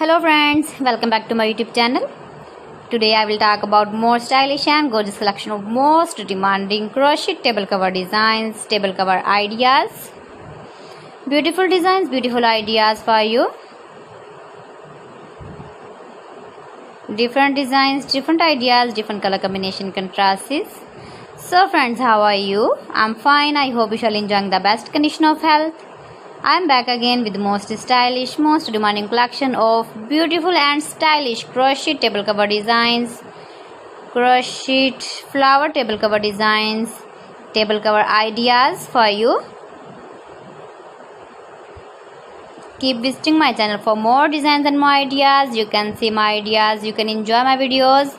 Hello friends, welcome back to my YouTube channel. Today I will talk about more stylish and gorgeous collection of most demanding crochet table cover designs, table cover ideas. Beautiful designs, beautiful ideas for you. Different designs, different ideas, different color combination contrasts. So friends, how are you? I'm fine. I hope you shall enjoy the best condition of health. I am back again with the most stylish, most demanding collection of beautiful and stylish crochet table cover designs, crochet flower table cover designs, table cover ideas for you. Keep visiting my channel for more designs and more ideas. You can see my ideas, you can enjoy my videos.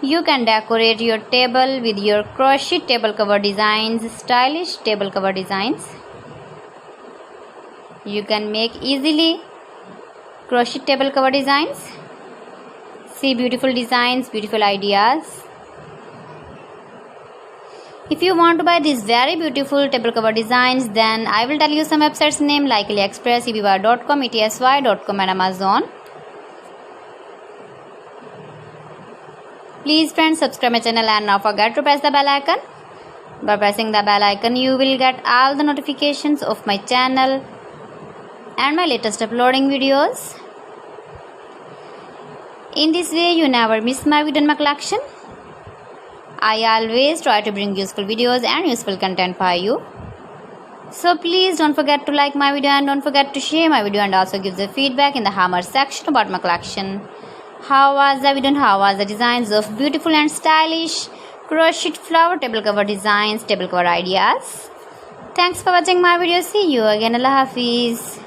You can decorate your table with your crochet table cover designs, stylish table cover designs. You can make easily crochet table cover designs. See beautiful designs, beautiful ideas. If you want to buy these very beautiful table cover designs, then I will tell you some websites name like AliExpress, eBay.com, etsy.com and Amazon. Please friends, subscribe my channel and not forget to press the bell icon. By pressing the bell icon, you will get all the notifications of my channel and my latest uploading videos. In this way, you never miss my video in my collection. I always try to bring useful videos and useful content for you. So please don't forget to like my video and don't forget to share my video and also give the feedback in the hammer section about my collection. How was the video and how was the designs of beautiful and stylish crochet flower table cover designs, table cover ideas? Thanks for watching my video. See you again. Allah Hafiz.